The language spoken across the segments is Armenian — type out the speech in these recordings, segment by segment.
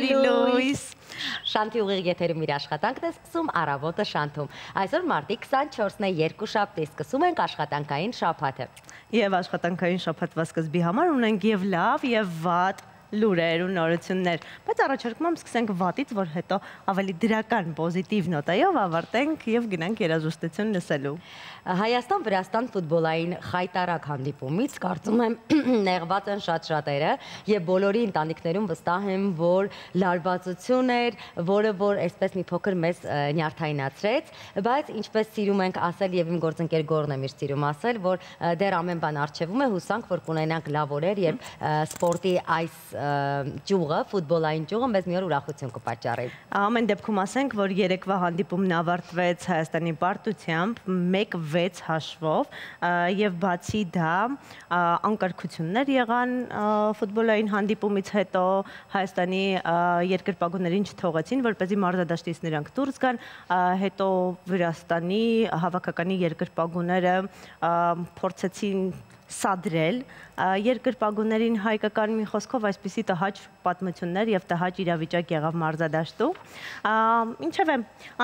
Բարի լույս։ Շանթի ուղիղ եթերում իր աշխատանքն է սկսում առավոտը Շանթում։ Այսօր մարտի 24-ն է, երկուշաբթի, սկսում ենք աշխատանքային շաբաթը։ Եվ աշխատանքային շաբաթվա սկզբի համար ունենք եւ լավ եւ վատ լուրեր ու նորություններ, բայց առաջարկում եմ սկսենք վատից, որ հետո ավելի դրական, պոզիտիվ նոտայով ավարտենք եւ գնանք երաժշտություն լսելու։ Հայաստան-Վրաստան ֆուտբոլային խայտարակ հանդիպումից կարծում եմ նեղված են շատ շատերը եւ բոլորի ընտանիքներում վստահ եմ, որ լարվածություն էր, որը որ այսպես մի փոքր մեզ նյարդայնացրեց, բայց ինչպես սիրում ենք ասել եւ իմ գործընկեր Գորն է միշտ սիրում ասել, որ դեռ ամեն բան արժևում է, հուսանք, որ կունենանք լավ օրեր եւ սպորտի այս ճյուղը, ֆուտբոլային ճյուղը մեզ մի օր ուրախություն կպատճառի։ Ամեն դեպքում ասենք, որ երեկվա հանդիպումն ավարտվեց Հայաստանի պարտությամբ 1-6 հաշվով եւ բացի դա անկարգություններ եղան ֆուտբոլային հանդիպումից հետո Հայաստանի երկրպագուներին չթողեցին, որպեսզի մարզադաշտից նրանք դուրս գան, հետո Վրաստանի հավաքականի երկրպագուները փորձեցին սադրել երկրպագուներին հայկական մի խոսքով այսպիսի տհաճ պատմություններ եւ տհաճ իրավիճակ եղավ մարզադաշտում։ Ինչևէ,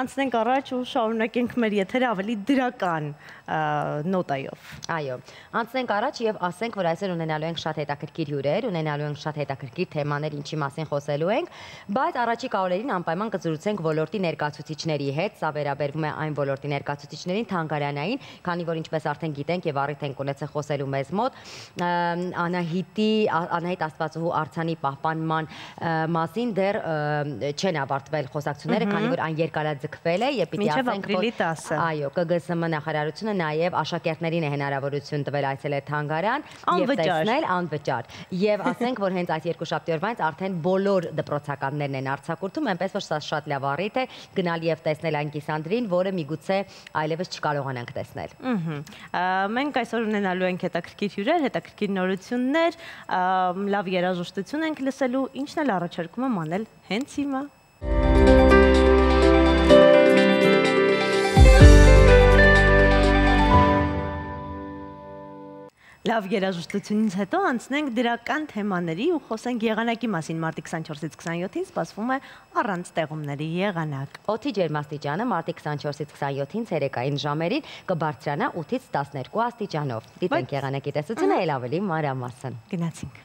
անցնենք առաջ ու շարունակենք մեր եթերը ավելի դրական նոտայով։ Այո, անցնենք առաջ եւ ասենք, որ այսօր ունենալու ենք շատ հետաքրքիր հյուրեր, ունենալու ենք շատ հետաքրքիր թեմաներ, ինչի մասին խոսելու ենք, բայց առաջիկա օրերին անպայման կզրուցենք ոլորտի ներկայացուցիչների հետ, սա վերաբերվում է այն ոլորտի ներկայացուցիչներին թանգարանային, քանի որ ինչպես արդեն գիտենք եւ առիթ ենք ունեցել խոսելու մեզ մոտ, Անահիտ Աստվածուհու արձանի պահպանման մասին դեռ չեն ավարտվել խոսակցությունները, քանի որ այն երկարաձգվել է եւ պիտի ասենք, որ այո, ԿԳՍՄ նախարարությունը նաեւ աշակերտներին է հնարավորություն տվել այցելել թանգարան եւ տեսնել անվճար։ Եվ ասենք, որ հենց այս երկուշաբթի օրվանից արդեն բոլոր դպրոցականներն են արձակուրդում, այնպես որ սա շատ լավ առիթ է գնալ եւ տեսնել այն կիսանդրին, որը միգուցե այլևս չկարողանանք տեսնել։ Մենք այսօր ունենալու ենք հետաքրքիր հյուրեր, հետաքրքիր նորություններ, լավ երաժշտություն ենք լսելու, ինչն էլ առաջարկում եմ անել հենց հիմա։ Լավ երաժշտությունից հետո անցնենք դրական թեմաների ու խոսենք եղանակի մասին։ Մարտի 24-ից 27-ին սպասվում է առանց տեղումների եղանակ։ Օդի ջերմաստիճանը մարտի 24-ից 27-ին ցերեկային ժամերին կբարձրանա 8-ից 12 աստիճանով։ Դիտենք եղանակի տեսությունը ել ավելի մանրամասն։ Գնացինք։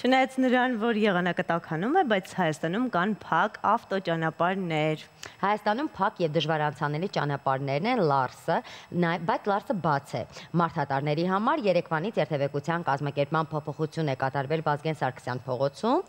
Չնայած նրան, որ եղանակը տաքանում է, բայց Հայաստանում կան փակ ավտոճանապարհներ։ Հայաստանում փակ եւ դժվար անցանելի ճանապարհներն են Լարսը, բայց Լարսը բաց է։ Մարդատարների համար երեկվանից երթևեկության կազմակերպման փոփոխություն է կատարվել Վազգեն Սարգսյան փողոցում։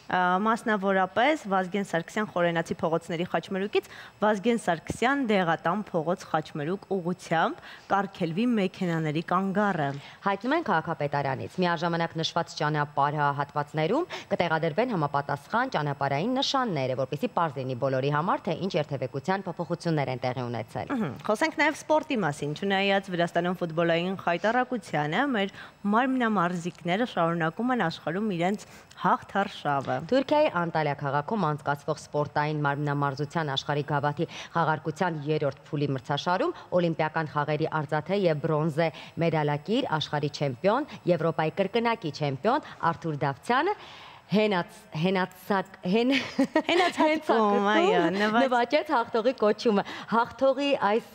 Մասնավորապես Վազգեն Սարգսյան խորենացի փողոցների խաչմերուկից Վազգեն Սարգսյան դեղատան փողոց խաչմերուկ ուղղությամբ կարգելվի մեքենաների կանգառը։ Հայտնում են քաղաքապետարանից միաժամանակ նշված ճանապարհահատվածներում կտեղադրվեն համապատասխան ճանապարհային նշանները, որպեսզի պարզ լինի բոլորի համար, թե ինչ երթևեկության փոփոխություններ են տեղի ունեցել։ Խոսենք նաև սպորտի մասին, չնայած Վրաստանում ֆուտբոլային խայտառակությանը, մեր մարմնամարզիկները շարունակում են աշխարհում իրենց հաղթարշավը։ Թուրքիայի Անտալիա քաղաքում անցկացվող սպորտային մարմնամարզության աշխարհի գավաթի խաղարկության 3-րդ փուլի մրցաշարում օլիմպիական խաղերի արծաթե եւ բրոնզե մեդալակիր, աշխարհի չեմպիոն, Եվրոպայի կրկնակի չեմպիոն Արթուր Դավթյանը նվաճեց հաղթողի կոչումը։ Հաղթողի այս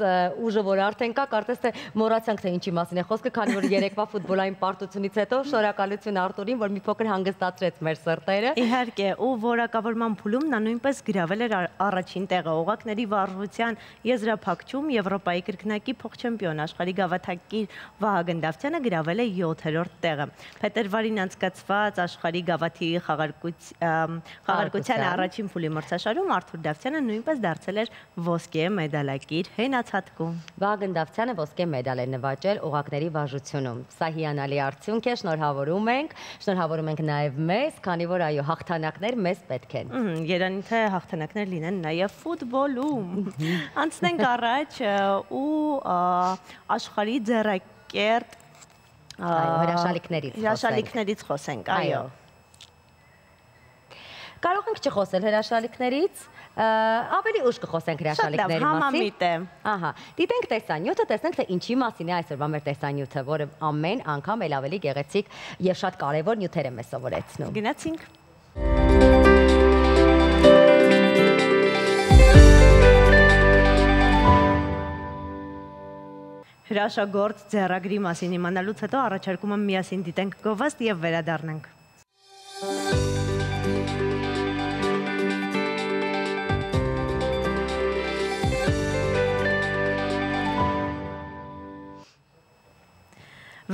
ուժը, որ արդեն կա, կարծես թե մոռացանք, թե ինչի մասին է խոսքը, քանի որ երեկվա ֆուտբոլային պարտությունից հետո շնորհակալություն Արտուրին, որ մի փոքր հանգստացրեց մեր սրտերը։ Իհարկե, ու որակավորման փուլում նա նույնպես գրավել էր առաջին տեղը օղակների վարժության եզրափակչում Եվրոպայի կրկնակի փոխչեմպիոն աշխարհի գավաթակիր Վահագն Դավթյանը գրավել է 7-րդ տեղը։ Փետրվարին անցկացված աշխարհի գավաթի խաղարկության առաջին փուլի մրցաշարում Արթուր Դավթյանը նույնպես դարձել էր ոսկե մեդալակիր հենացատկում։ Վահագն Դավթյանը ոսկե մեդալ է նվաճել օղակների վարժությունում։ Սա հիանալի արդյունք է, շնորհավորում ենք նաև մեզ, քանի որ այո, հաղթանակներ մեզ պետք են։ Երանի թե հաղթանակներ լինեն նաև ֆուտբոլում։ Անցնենք առաջ ու աշխարհի ձեռակերտ հրաշալիքներից խոսենք, այո։ Կարող ենք չխոսել հրաշալիքներից, ավելի ուշ կխոսենք հրաշալիքների մասին։ Համամիտ է։ Ահա, դիտենք տեսանյութը, տեսնենք թե ինչի մասին է այսօրվա մեր տեսանյութը, որը ամեն անգամ էլ ավելի գեղեցիկ եւ շատ կարեւոր նյութեր է մեզ սովորեցնում։ Գնացինք։ Հրաշագործ ձեռագրի մասին իմանալուց հետո առաջարկում եմ միասին դիտենք գովազդ եւ վերադառնանք։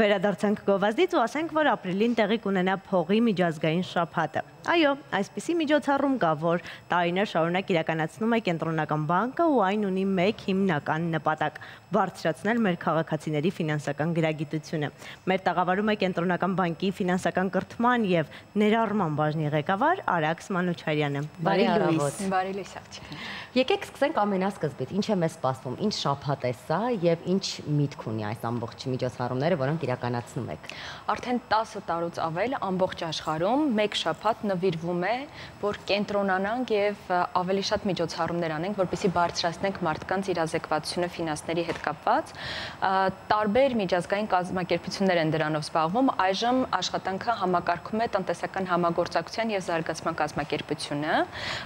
Վերադարձանք գովազդից ու ասենք, որ ապրիլին տեղի կունենա փողի միջազգային շաբաթը։ Այո, այսպիսի միջոցառում կա, որ տարիներ շարունակ իրականացնում է Կենտրոնական բանկը ու այն ունի մեկ հիմնական նպատակ՝ բարձրացնել մեր քաղաքացիների ֆինանսական գրագիտությունը։ Մեր տաղավարում է Կենտրոնական բանկի ֆինանսական կրթման եւ ներառման բաժնի ղեկավար Արաքս Մանուչարյանը։ Բարի առավոտ։ Բարի լույս աղջիկներ։ Եկեք սկսենք ամենասկզբից, ինչ է մեզ սպասվում, ինչ շաբաթ է սա եւ ինչ միտք ունի այս ամբողջ միջոցառումները, որոնք իրականացնում եք։ Արդեն 10 տարուց ավել ամբողջ աշխարհում մեկ շաբաթ նվիրվում է, որ կենտրոնանանք եւ ավելի շատ միջոցառումներ անենք, որպեսզի բարձրացնենք մարդկանց իրազեկվածությունը ֆինանսների հետ կապված։ Տարբեր միջազգային կազմակերպություններ են դրանով զբաղվում։ Այժմ աշխատանքը համակարգում է տնտեսական համագործակցության եւ զարգացման կազմակերպությունը։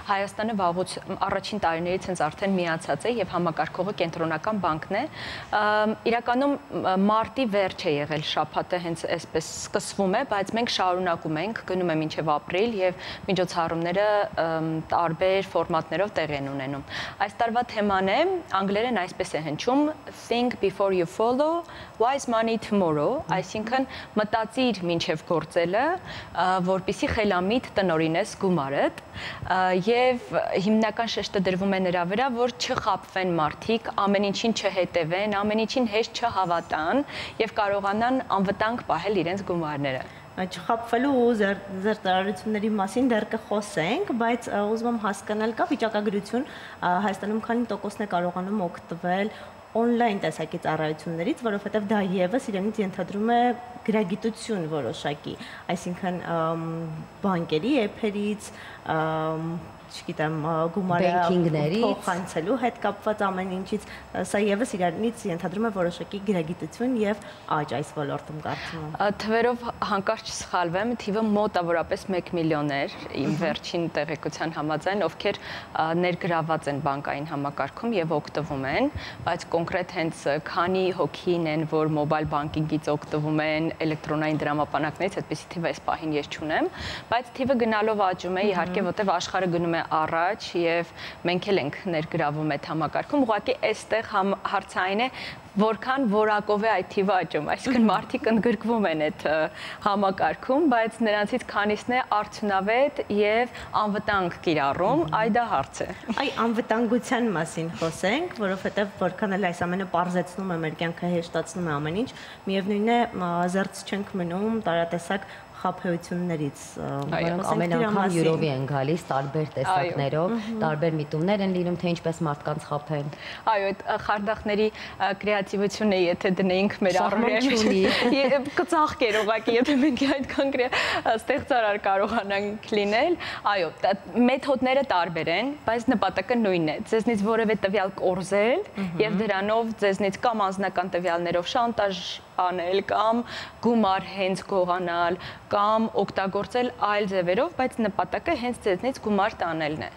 Հայաստանը վաղուց առաջին տարիներից հենց արդեն միացած է եւ համակարգողը Կենտրոնական բանկն է։ Իրականում մարտի վերջ է եղել շաբաթը, հենց այսպես սկսվում է, բայց մենք շարունակում ենք, գնում է մինչև ապրիլ եւ միջոցառումները տարբեր ֆորմատներով տեղի են ունենում։ Այս տարվա թեման է, անգլերեն այսպես է հնչում, Think before you follow, wise money tomorrow, այսինքն մտածիր մինչև գործելը, որպեսզի խելամիտ տնօրինես գումարդ, եւ հիմնական շեշտը դրվում է նրա վրա, որ չխաբվեն մարդիկ, ամեն ինչին չհետևեն, ամեն ինչին հեշտ չհավատան եւ կարողանան անվտանգ պահել իրենց գումարները։ Չխաբվելու ու զերծարարությունների մասին դեռ կխոսենք, բայց ուզում եմ հասկանալ, կա վիճակագրություն Հայաստանում քանի տոկոսն է կարողանում օգտվել on-line տեսակի ծառայություններից, որովհետև դա եւս իրենից ենթադրում է գրագիտություն որոշակի, այսինքն բանկերի էփերից, չգիտեմ, գումարը փոխանցելու հետ կապված ամեն ինչից, սա եւս իրենից ենթադրում է որոշակի գրագիտություն եւ աճ այս ոլորտում կարծում եմ։ Թվերով հանկարծ չսխալվեմ, թիվը մոտավորապես 1 միլիոն էր իմ վերջին տեղեկության համաձայն, ովքեր ներգրաված են բանկային համակարգում եւ օգտվում են, բայց կոնկրետ հենց քանի հոգին են, որ մոբայլ բանկինգից օգտվում են, էլեկտրոնային դրամապանակներից, այդպիսի թիվ այս պահին ես չունեմ, բայց թիվը գնալով աճում է, իհարկե, որտեղ աշխարհը գնում է առաջ եւ մենք էլ ենք ներգրավում այդ համակարգում, ուղղակի այստեղ հարցը այն է, որքան որակով է այդ թիվը աճում, այսինքն մարդիկ ընդգրկվում են այդ համակարգում, բայց նրանցից քանիսն է արդյունավետ եւ անվտանգ կիրառում, այ դա հարց է։ Այ անվտանգության մասին խոսենք, որովհետեւ որքան էլ այս ամենը պարզեցնում է մեր կյանքը, հեշտացնում է ամեն ինչ, միևնույն է զերծ չենք մնում տարատեսակ խաբեություններից, որոնք ամեն անգամ յուրովի են գալիս տարբեր տեսակներով, տարբեր միտումներ են լինում, թե ինչպես մարդկանց խաբեն։ Այո, այդ խարդախների կրեատիվությունը, եթե դնեինք մեր առօրյա, կծաղկեր ուղղակի, եթե մենք այդքան ստեղծարար կարողանանք լինել։ Այո, մեթոդները տարբեր են, բայց նպատակը նույնն է։ Ձեզնից որևէ տվյալ կորզել եւ դրանով ձեզնից կամ անձնական տվյալներով շանտաժ անել կամ գումար հենց գողանալ կամ օգտագործել այլ ձևերով, բայց նպատակը հենց ձեզնից գումար տանելն է։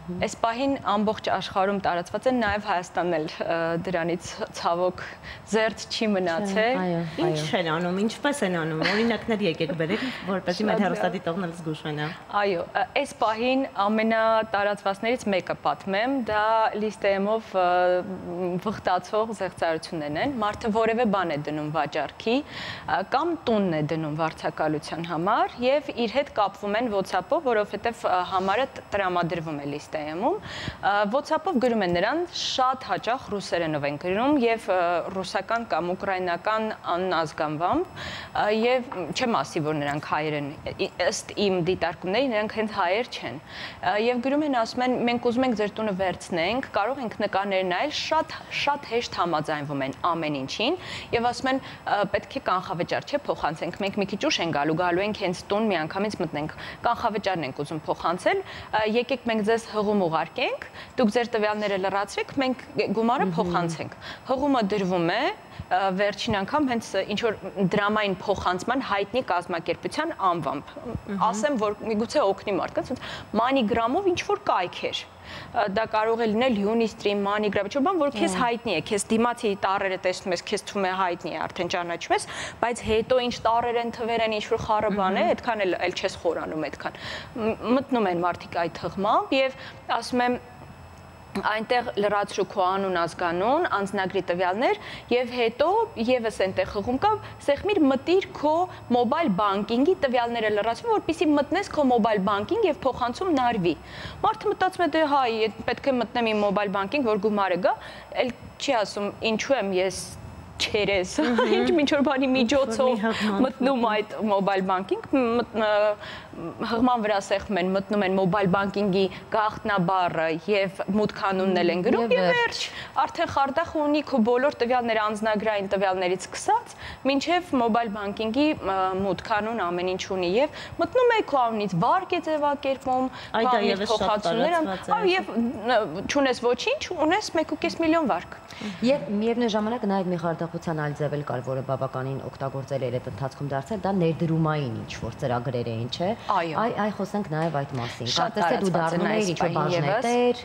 Այս պահին ամբողջ աշխարհում տարածված են, նաև Հայաստանն էլ դրանից ցավոք զերծ չի մնացել։ Ինչ են անում, ինչպես են անում, օրինակներ եկեք բերեք, որպեսզի մեր հեռուստադիտողները զգուշ ունենան։ Այո, այս պահին ամենատարածվածներից մեկը պատմեմ, դա լիստեյով վխտացող զեղծարություններն են։ Մարդը որևէ բան է դնում վաճառքի կամ տունն է դնում վարձակալության համար եւ իր հետ կապվում են WhatsApp-ով, որովհետեւ համարը տրամադրվում է լիստեյում։ WhatsApp-ով գրում են նրան, շատ հաճախ ռուսերենով են գրում եւ ռուսական կամ ուկրաինական անազգանվամբ եւ չեմ ասի, որ նրանք հայեր են, ըստ իմ դիտարկումների նրանք հենց հայեր չեն։ Եվ գրում են, ասում են, մենք ուզում ենք ձեր տունը վերցնենք, կարող ենք նկարներ նայել, շատ հեշտ համաձայնվում են ամեն ինչին եւ ասում են, պետք է կանխավճար չէ փոխանցենք, մենք մի քիչ ուշ են գալու ենք հենց տուն միանգամից մտնենք, կանխավճարն ենք ուզում փոխանցել, եկեք մենք ձեզ հղում ուղարկենք, դուք ձեր տվյալները լրացրեք, մենք գումարը փոխանցենք։ Հղումը դրվում է վերջին անգամ հենց ինչ որ դրամային փոխանցման հայտնի կազմակերպության անվամբ։ Ասեմ, որ միգուցե օգնի մարդկանց, մանիգրամով ինչ որ կայքեր։ Դա կարող է լինել Unistream, MoneyGram, ինչ որ բան, որ քեզ հայտնի է, քեզ դիմացի տառերը տեսնում ես, քեզ թվում է հայտնի է, արդեն ճանաչում ես, բայց հետո ինչ տառեր են, թվեր են, ինչ որ խառը բան է, այդքան էլ չես խորանում այդքան։ Մտնում են մարդիկ այդ հղմամբ եւ ասում եմ այնտեղ լրացրու քո անուն, ազգանուն, անձնագրի տվյալներ եւ հետո եւս այնտեղ հղում կա, սեղմիր մտիր քո մոբայլ բանկինգի տվյալները լրացրու, որպեսզի մտնես քո մոբայլ բանկինգ եւ փոխանցում նարվի։ Մարդը մտածում է դե հայ, պետք է մտնեմ իմ մոբայլ բանկինգ, որ գումարը գա, էլ չի ասում ինչու եմ ես չերես, ինչ որ բանի միջոցով մտնում այդ մոբայլ բանկինգ, հղման վրա սեղմում են, մտնում են մոբայլ բանկինգի գաղտնաբառը եւ մուտքանունն են գրում եւ վերջ, արդեն խարդախ ունի քո բոլոր տվյալները անձնագրային տվյալներից սկսած, մինչեւ մոբայլ բանկինգի մուտքանուն ամեն ինչ ունի եւ մտնում է քո անունից վարկ է ձևակերպում, եւ չունես ոչինչ, ունես 1.5 միլիոն վարկ։ Եվ միևնույն ժամանակ նաեւ մի խարդախության այլ ձև էլ կար, որը բավականին օգտագործել էր այդ ընթացքում դարձել, դա ներդրումային ինչ որ ծրագրեր էին, չէ։ Այ խոսենք նաեւ այդ մասին։ Կարծես թե դու դառնում ես ինչ որ բաժնետեր,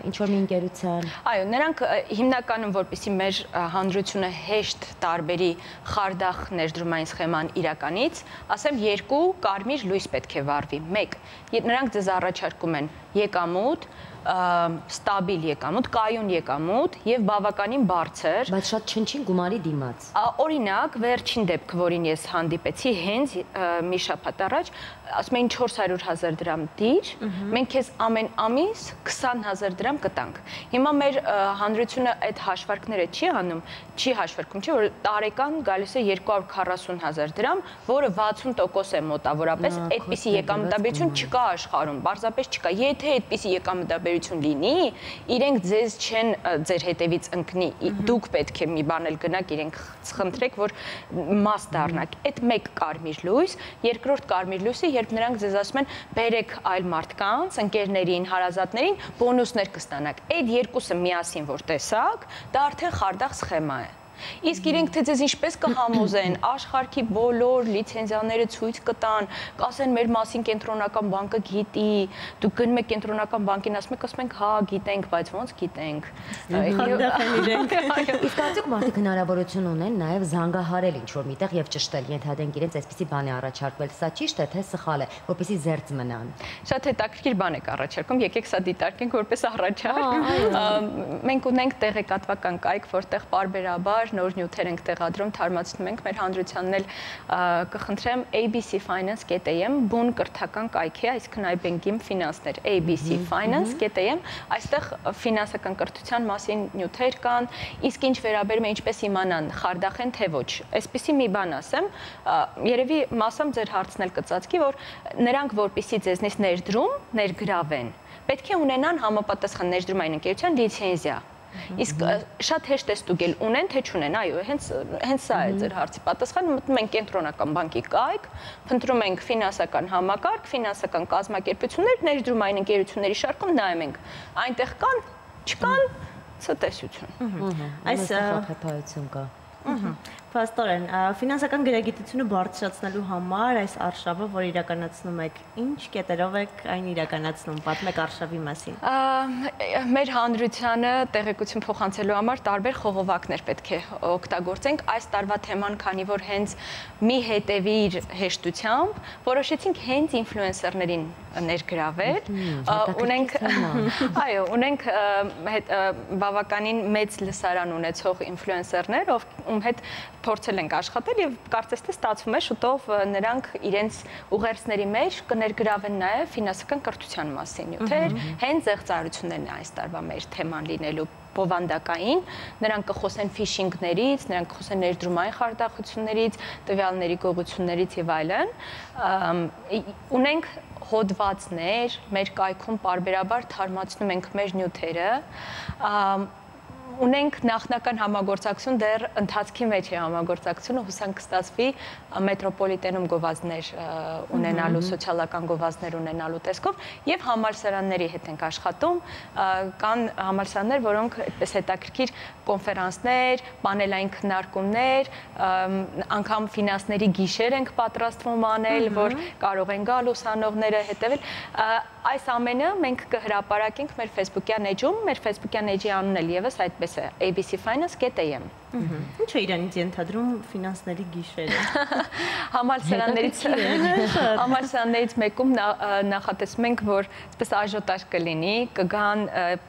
ինչ որ մի ընկերության։ Այո, նրանք հիմնականում որպեսզի մեր հանրությունը հեշտ տարբերի խարդախ ներդրումային սխեման իրականից, ասեմ երկու կարմիր լույս պետք է վառվի։ Մեկ, նրանք ձեզ առաջարկում են եկամուտ, ստաբիլ եկամուտ, կայուն եկամուտ եւ բավականին բարձր, բայց շատ չնչին գումարի դիմաց։ Օրինակ, վերջին դեպքը, որին ես հանդիպեցի հենց մի շաբաթ առաջ, ասում էին 400,000 դրամ դիր, մենք քեզ ամեն ամիս 20,000 դրամ կտանք։ Հիմա մեր հանրությունը այդ հաշվարկները չի անում, չի հաշվարկում, չէ՞ որ տարեկան գալիս է 240,000 դրամ, որը 60% է մոտավորապես, այդպիսի եկամտաբերություն չկա աշխարհում, պարզապես չկա։ Եթե այդպիսի եկամտաբերություն լինի, իրենք ձեզ չեն ձեր հետևից ընկնի, դուք պետք է մի բան էլ գնաք իրենք խնդրեք, որ մաս դառնաք։ Այդ մեկ կարմիր լույս, երկրորդ կարմիր լույսը, երբ նրանք ձեզ ասում են բերեք այլ մարդկանց, ընկերներին, հարազատներին, բոնուսներ կստանաք։ Այդ երկուսը միասին որ տեսաք, դա արդեն խարդախ սխեմա է։ Իսկ իրենք թե ձեզ ինչպես կհամոզեն, աշխարհի բոլոր լիցենզիաները ցույց կտան, կասեն մեր մասին կենտրոնական բանկը գիտի, դուք գնում եք կենտրոնական բանկին, ասում եք հա գիտենք, բայց ոնց գիտենք։ Իսկ արդյոք մարդիկ հնարավորություն ունեն նաև զանգահարել ինչ-որ միտեղ եւ ճշտել, ենթադրենք իրենց այսպիսի բան է առաջարկվել, սա ճիշտ է թե սխալ է, որպեսզի զերծ մնան։ Շատ հետաքրքիր բան եք առաջարկում, եկեք սա դիտարկենք որպես առաջարկ։ Մենք ունենք տեղեկատվական կայք, որտեղ պարբերաբար համար նոր նյութեր ենք տեղադրում, թարմացնում ենք, մեր հանրությանն էլ կխնդրեմ abcfinance.am բուն կրթական կայքի, այսինքն iBank-ին ֆինանսներ, abcfinance.am, այստեղ ֆինանսական կրթության մասին նյութեր կան, իսկ ինչ վերաբերում է ինչպես իմանան խարդախ են թե ոչ, այսպեսի մի բան ասեմ, երևի մասամբ ձեր հարցն էլ կծածկի, որ նրանք որպեսզի ձեզնից ներգրավեն, պետք է ունենան համապատասխան ներդրումային ընկերության լիցենզիա։ Իսկ շատ հեշտ է ստուգել ունեն թե չունեն, այո, հենց սա է ձեր հարցի պատասխանը, մտնում ենք կենտրոնական բանկի կայք, փնտրում ենք ֆինանսական համակարգ, ֆինանսական կազմակերպություններ, ներդրումային ընկերությունների շարքում նայում ենք, այնտեղ կան, չկան, ցտեսություն։ Այս խափեփայություն կա։ Փաստորեն, ֆինանսական գրագիտությունը բարձրացնելու համար այս արշավը, որ իրականացնում եք, ինչ կետերով եք այն իրականացնում, պատմեք արշավի մասին։ Մեր հանրությանը տեղեկություն փոխանցելու համար տարբեր խողովակներ պետք է օգտագործենք։ Այս տարվա թեման, քանի որ հենց մի հետևիր հեշտությամբ, որոշեցինք հենց ինֆլուենսերներին ներգրավել։ Ունենք բավականին մեծ լսարան ունեցող ինֆլուենսերներ, ում հետ փորձել ենք աշխատել եւ կարծես թե ստացվում է շուտով նրանք իրենց ուղերձների մեջ կներգրավեն նաեւ ֆինանսական կրթության մասին նյութեր, հենց զեղծարություններն է այս տարվա մեր թեման լինելու բովանդակային, նրանք կխոսեն ֆիշինգներից, նրանք կխոսեն ներդրումային խարդախություններից, տվյալների գողություններից եւ այլն։ Ունենք հոդվածներ, մեր կայքում պարբերաբար թարմացնում ենք մեր նյութերը, ունենք նախնական համագործակցություն, դեռ ընթացքի մեջ է համագործակցությունը, հուսանք կստացվի մետրոպոլիտենում գովազդներ ունենալու, սոցիալական գովազդներ ունենալու տեսքով եւ համալսարանների հետ ենք աշխատում, կան համալսարաններ, որոնք այդպես հետաքրքիր կոնֆերանսներ, պանելային քննարկումներ, անգամ ֆինանսների գիշեր ենք պատրաստվում անել, որ կարող են գալ ուսանողները հետեւել։ Այս ամենը մենք կհրապարակենք մեր Facebook-յան էջում, մեր Facebook-յան էջի անունն էլ եւս այդպես է, abcfinance.am։ Ինչ է իրանից ենթադրում ֆինանսների գիշերը։ Համալսարաններից մեկում նախատեսում ենք, որ այսպես աժոտաժ կլինի, կգան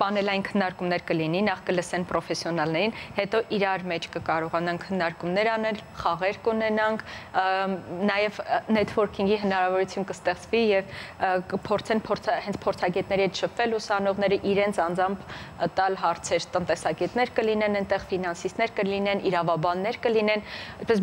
պանելային քննարկումներ կլինի, նախ կլսեն պրոֆեսիոնալներին, հետո իրար մեջ կկարողանան քննարկումներ անել, խաղեր կունենանք, նաև նեթվորքինգի հնարավորություն կստեղծվի եւ կփորձեն հենց փորձագետների հետ շփվել ուսանողները, իրենց անձամբ տալ հարցեր, տնտեսագետներ կլինեն, այնտեղ ֆինանսիստներ կլինեն, իրավաբաններ կլինեն, այդպես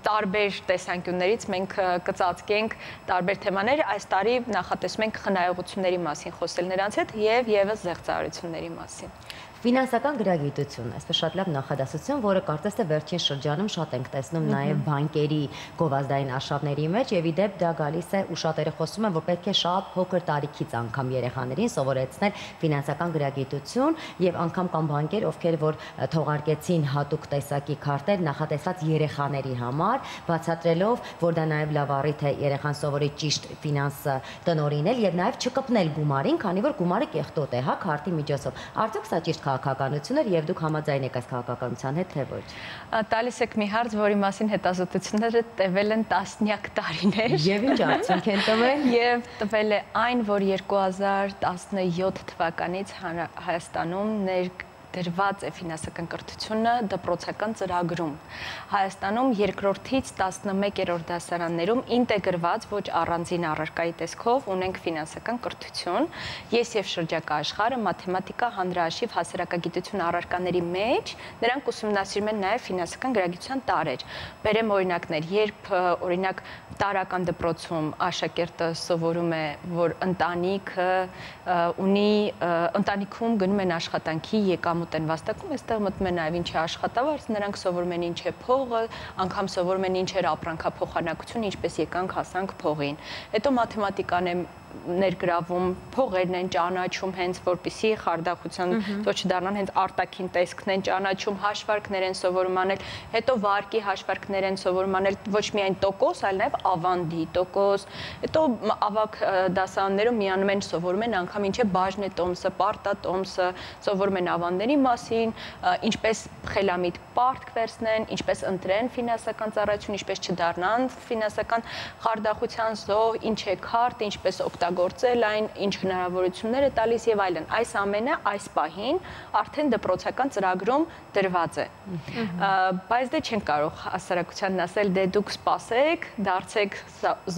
տարբեր տեսանկյուններից մենք կծածկենք տարբեր թեմաներ, այս տարի նախատեսում ենք խնայողությունների մասին խոսել նրանց հետ եւ եւս զեղծարությունների մասին։ Ֆինանսական գրագիտություն, այսպես շատ լավ նախադասություն, որը կարծես թե վերջին շրջանում շատ ենք տեսնում նաև բանկերի գովազդային արշավների մեջ եւ իդեպ դա գալիս է ու շատերը խոսում են, որ պետք է շատ փոքր տարիքից անգամ երեխաներին սովորեցնել ֆինանսական գրագիտություն եւ անգամ կան բանկեր, ովքեր որ թողարկեցին հատուկ տեսակի քարտեր նախատեսված երեխաների համար, բացատրելով, որ դա նաև լավ առիթ է երեխան սովորի ճիշտ ֆինանս տնօրինել եւ նաև չկպնել գումարին, քանի որ գումարը կեղտոտ է, հա, քարտի միջոցով։ Արդյոք սա ճիշտ քաղաքականություններ եւ դուք համաձայն եք այս քաղաքականության հետ թե ոչ։ Տալիս եք մի հարց, որի մասին հետազոտությունները տևել են տասնյակ տարիներ։ Եվ ինչ արդյունք են տվել։ Եվ տվել է այն, որ 2017 թվականից Հայաստանում դրված է ֆինանսական կրթությունը դպրոցական ծրագրում։ Հայաստանում երկրորդից 11-րդ դասարաններում ինտեգրված ոչ առանձին առարկայի տեսքով ունենք ֆինանսական կրթություն։ Ես եւ շրջակա աշխարհը մաթեմատիկա, հանրահաշիվ, հասարակագիտություն առարկաների մեջ նրանք ուսումնասիրում են նաեւ ֆինանսական գրագիտության տարեր։ Բերեմ օրինակներ, երբ օրինակ տարական դպրոցում աշակերտը սովորում է, որ ընտանիքում գնում են աշխատանքի եկամուտ են վաստակում, այստեղ մտնում է նաև ինչ է աշխատավարձ, նրանք սովորում են ինչ է փողը, անգամ սովորում են ինչ էր ապրանքափոխանակություն, ինչպես եկանք հասանք փողին։ Հետո մաթեմատիկան է ներգրավում, փողերն են ճանաչում հենց որպիսի խարդախության ոչ չդառնան, հենց արտաքին տեսքն են ճանաչում, հաշվարկներ են սովորում անել, հետո վարկի հաշվարկներ են սովորում անել ոչ միայն տոկոս, այլ նաև ավանդի տոկոս, հետո ավագ դասարաններում միանում են սովորում են անգամ ինչ է բաժնետոմսը, պարտատոմսը, սովորում են ավանդների մասին, ինչպես խելամիտ պարտք վերցնեն, ինչպես ընտրեն ֆինանսական ծառայություն, ինչպես չդառնան ֆինանսական խարդախության զոհ, ինչ է քարտ, ինչպես օգտագործել այն, ինչ հնարավորություններ է տալիս եւ այլն։ Այս ամենը այս պահին արդեն դպրոցական ծրագրում դրված է։ Բայց դե չեն կարող հասարակությանն ասել, դե դուք սպասեք, դարձեք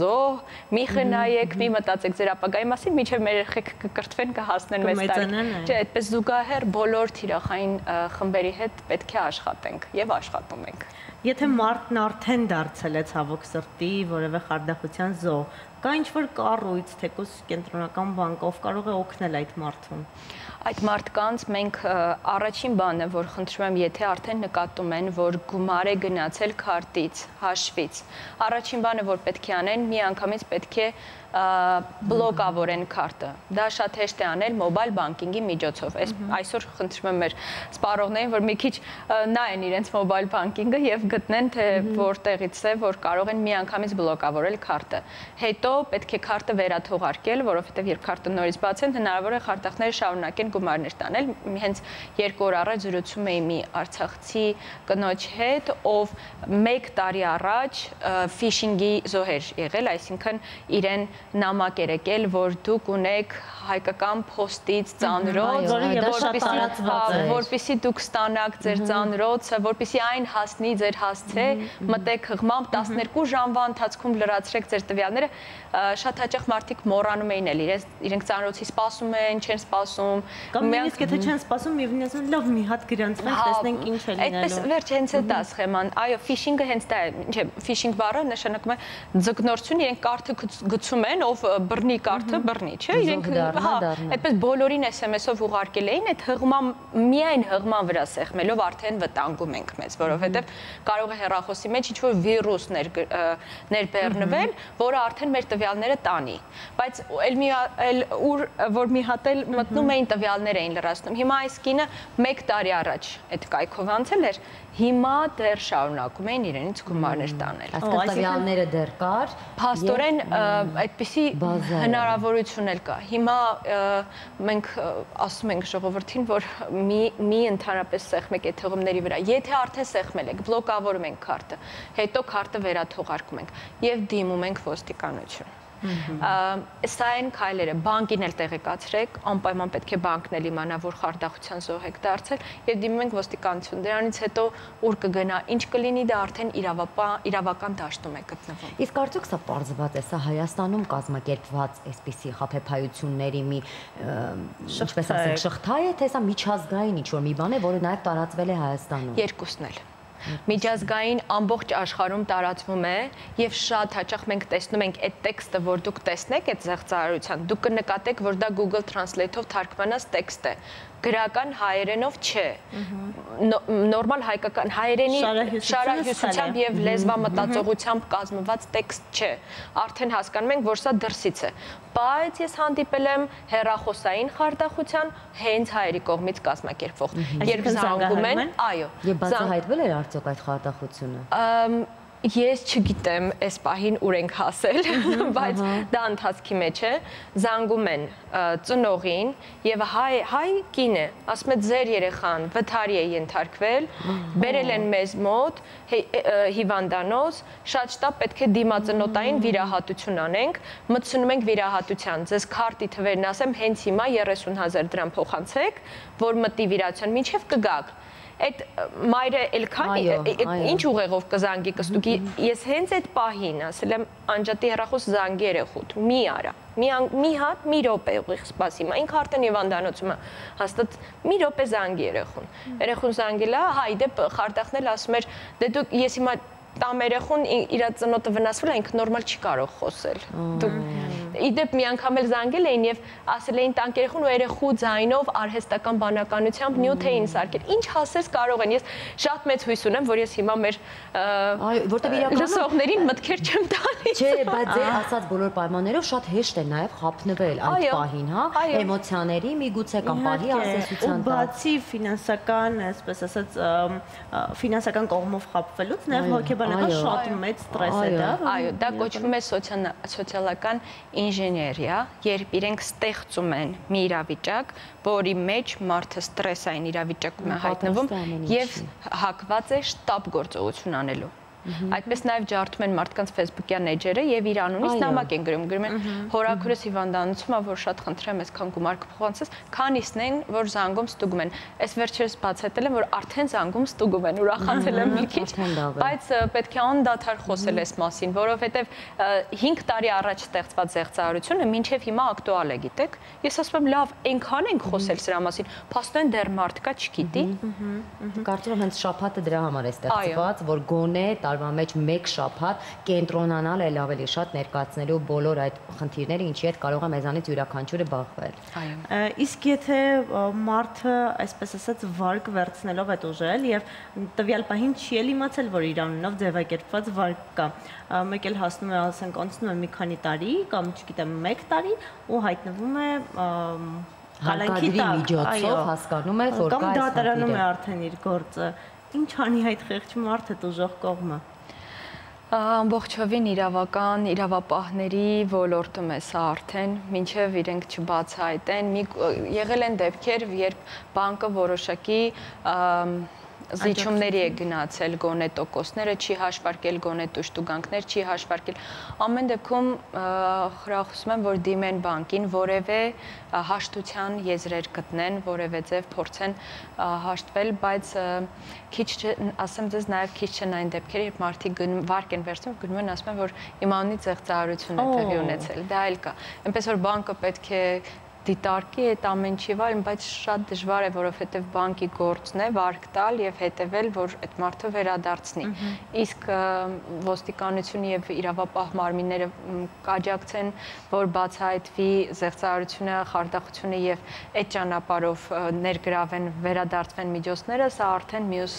զոհ, մի խնայեք, մի մտածեք ձեր ապագայի մասին, մինչև մեր երեխեք կկրթվեն, կհասնեն մեծ տարի։ Չէ, այդպես զուգահեռ բոլոր թիրախային խմբերի հետ պետք է աշխատենք եւ աշխատում ենք։ Եթե մարդն արդեն դարձել է ցավոք սրտի որևէ խարդախության զոհ, կա ինչ-որ կառույց, թեկուզ կենտրոնական բանկ, ով կարող է օգնել այդ մարդուն։ Այդ մարդկանց մենք առաջին բանը, որ խնդրում եմ, եթե արդեն նկատում են, որ գումար է գնացել քարտից, հաշվից, առաջին բանը, որ պետք է անեն, միանգամից պետք է բլոկավորեն քարտը։ Դա շատ հեշտ է անել մոբայլ բանկինգի միջոցով։ Այսօր խնդրում եմ մեր սպառողներին, որ մի քիչ նայեն իրենց մոբայլ բանկինգը եւ գտնեն, թե որտեղից է, որ կարող են միանգամից բլոկավորել քարտը։ Հետո պետք է քարտը վերաթողարկել, որովհետեւ երբ քարտը նորից բացեն, հնարավոր է խարտախները շարունակեն գումարներ տանել։ Հենց 2 օր առաջ զրուցում էի մի արցախցի կնոջ հետ, ով 1 տարի առաջ ֆիշինգի զոհեր եղել, այսինքն իրեն նամակ էր եկել, որ դուք ունեք հայկական փոստից ծանրոց, որպեսզի դուք ստանաք ձեր ծանրոցը, որպեսզի այն հասնի ձեր հասցե, մտեք հղմամբ 12 ժամվա ընթացքում լրացրեք ձեր տվյալները, շատ հաճախ մարդիկ մոռանում էին էլ իրենք ծանրոցի սպասում են, չեն սպասում։ Կամ նույնիսկ եթե չեն սպասում, միևնույն ասում, լավ, մի հատ գրանցվենք, տեսնենք ինչ է լինելու։ Այդպես վերջ հենց է դա սխեման։ Այո, ֆիշինգը հենց դա է, չէ, ֆիշինգ բառը նշանակում է ձգնորություն, իրենք կարթը գցում են, ով բռնի կարթը, բռնի, չէ՞, իրենք այդպես բոլորին SMS-ով ուղարկել էին, այդ միայն հղման վրա սեղմելով արդեն վտանգում ենք մեզ, որովհետև կարող է հեռախոսի մեջ ինչ-որ վիրուս ներբեռնվել, որը արդեն մեր տվյալները տանի։ Բայց որ մի հատ էլ մտնում էին տվյալներ էին լրացնում։ Հիմա այս կինը 1 տարի առաջ այդ կայքով անցել էր, հիմա դեռ շարունակում էին իրենից գումարներ տանել։ Այսինքն տվյալները դեռ կար, փաստորեն այդպիսի հնարավորություն էլ կա։ Հիմա մենք ասում ենք ժողովրդին, որ մի ընդհանրապես սեղմեք այդ հղումների վրա։ Եթե արդեն սեղմել եք, բլոկավորում ենք քարտը, հետո քարտը վերաթողարկում ենք եւ դիմում ենք ոստիկանություն։ Սա են քայլերը, բանկին էլ տեղեկացրեք, անպայման պետք է բանկն էլ իմանա, որ խարդախության զոհ եք դարձել եւ դիմում ենք ոստիկանություն։ Դրանից հետո ուր կգնա, ինչ կլինի, դա արդեն իրավական դաշտում է գտնվում։ Իսկ արդյոք սա պարզված է, սա Հայաստանում կազմակերպված այսպիսի խաբեբայությունների մի, ինչպես ասենք, շղթա է, թե սա միջազգային ինչ-որ մի բան է, որը նաեւ տարածվել է Հայաստանում։ Երկուսն էլ։ Միջազգային ամբողջ աշխարհում տարածվում է եւ շատ հաճախ մենք տեսնում ենք այդ տեքստը, որ դուք տեսնեք այդ զեղծարարության, դուք կնկատեք, որ դա Google Translate-ով թարգմանած տեքստ է։ Գրական հայերենով չէ, նորմալ հայկական հայերենի շարահյուսությամբ եւ լեզվամտածողությամբ կազմված տեքստ չէ, արդեն հասկանում ենք, որ սա դրսից է, բայց ես հանդիպել եմ հեռախոսային խարդախության հենց հայերի կողմից կազմակերպվող, երբ զանգում են, այո, եւ բացահայտվել էր արդյոք այդ խարդախությունը։ Ես չգիտեմ այս պահին ուր ենք հասել, բայց դա ընթացքի մեջ է, զանգում են ծնողին եւ հայ կին է, ասում է ձեր երեխան վթարի է ենթարկվել, բերել են մեզ մոտ հիվանդանոց, շատ շտապ պետք է դիմածնոտային վիրահատություն անենք, մտցնում ենք վիրահատության, ձեզ քարտի թվերն ասեմ, հենց հիմա 30,000 դրամ փոխանցեք, որ մտի վիրահատության, մինչեւ կգաք։ Այդ մայրը ինչ ուղեղով կզանգի կստուկի, ես հենց այդ պահին ասել եմ անջատի հեռախոս զանգի երեխուդ, մի արա, մի հատ, մի րոպե ուղիղ սպասի, ինքը արդեն հիվանդանոցում է հաստատ մի րոպե զանգի երեխուն զանգել է, հայ դեպ խարդախն էլ ասում էր, դե դուք ես հիմա տամ երեխուն իր ծնոտը վնասվել է, ինքը նորմալ չի կարող խոսել։ Իդեպ մի անգամ էլ զանգել էին եւ ասել էին տանք երեխուն ու երեխու ձայնով արհեստական բանականությամբ նյութ էին սարքել։ Ինչ հասես կարող են։ Ես շատ մեծ հույս ունեմ, որ ես հիմա մեր որտեղ իրականում լսողներին մտքեր չեմ տալիս։ Չէ, բայց ձեր ասած բոլոր պայմաններով շատ հեշտ է նաեւ խափնվել այդ պահին, հա, էմոցիաների միգուցե կամ պահի ասեցության տակ։ Բացի ֆինանսական, այսպես ասած, ֆինանսական կողմով խափվելուց նաեւ հոգեբանական շատ մեծ ստրես է դա։ Այո, դա կոչվում է սոցիալական ինժեներիա, երբ իրենք ստեղծում են մի իրավիճակ, որի մեջ մարդը ստրեսային իրավիճակում է հայտնվում եւ հակված է շտապ գործողություն անելու։ Այդպես նաև ջարդում են մարդկանց Facebook-յան էջերը եւ իր անունից նամակ են գրում են հորաքրոս հիվանդանոցում, որ շատ խնդրեմ այսքան գումար կփոխանցես, քանիսն են, որ զանգում ստուգում են։ Այս վերջերս բացատրել եմ, որ արդեն զանգում ստուգում են, ուրախացել եմ մի քիչ, բայց պետք է անդադար խոսել այս մասին, որովհետեւ 5 տարի առաջ ստեղծված զեղծարությունը մինչեւ հիմա ակտուալ է, գիտեք։ Ես ասում եմ, լավ, այնքան ենք խոսել սրա մասին, փաստորեն դեռ մարդկա չգիտի։ Կարծում եմ հենց շաբաթը դրա համար է ստեղծված, որ գոնե տարվա մեջ 1 շաբաթ կենտրոնանալ էլ ավելի շատ ներկայացնելու բոլոր այդ խնդիրները, ինչի հետ կարող է մեզանից յուրաքանչյուրը բախվել։ Իսկ եթե մարդը, այսպես ասած, վարկ վերցնելով այդ ուժել եւ տվյալ պահին չի էլ իմացել, որ իր անունով ձևակերպված վարկ կա, մեկ էլ հասնում է, ասենք, անցնում է մի քանի տարի կամ չգիտեմ 1 տարի ու հայտնվում է հարկադրի միջոցով հասկանում է, որ կա այս դատարանում է արդեն իր գործը։ Ինչ անի այդ խեղճ մարդը դժոխ կողմը։ Ամբողջովին իրավական, իրավապահների ոլորտում է սա արդեն, մինչև իրենք չբացահայտեն, եղել են դեպքեր, երբ բանկը որոշակի զիջումների է գնացել գոնե տոկոսները, չի հաշվարկել գոնե տուժտուգանքներ, չի հաշվարկել։ Ամեն դեպքում խրախուսում եմ, որ դիմեն բանկին, որևէ հաշտության եզրեր գտնեն, որևէ ձև փորձեն հաշտվել, բայց քիչ ասեմ ձեզ նաև քիչ չեն այն դեպքերը, երբ մարդիկ վարկ են վերցնում, գնում են ասում են, որ իմ անունից զեղծարարություն է տեղի ունեցել։ Դա էլ կա։ Այնպես որ բանկը պետք է դիտարկի այդ ամեն ինչի վայր, բայց շատ դժվար է, որովհետև բանկի գործն է վարկ տալ եւ հետեւել, որ այդ մարդը վերադարձնի։ Իսկ ոստիկանությունը եւ իրավապահ մարմինները կաջակցեն, որ բացահայտվի զեղծարարությունը, խարդախությունը եւ այդ ճանապարհով ներգրավեն, վերադարձվեն միջոցները, սա արդեն մյուս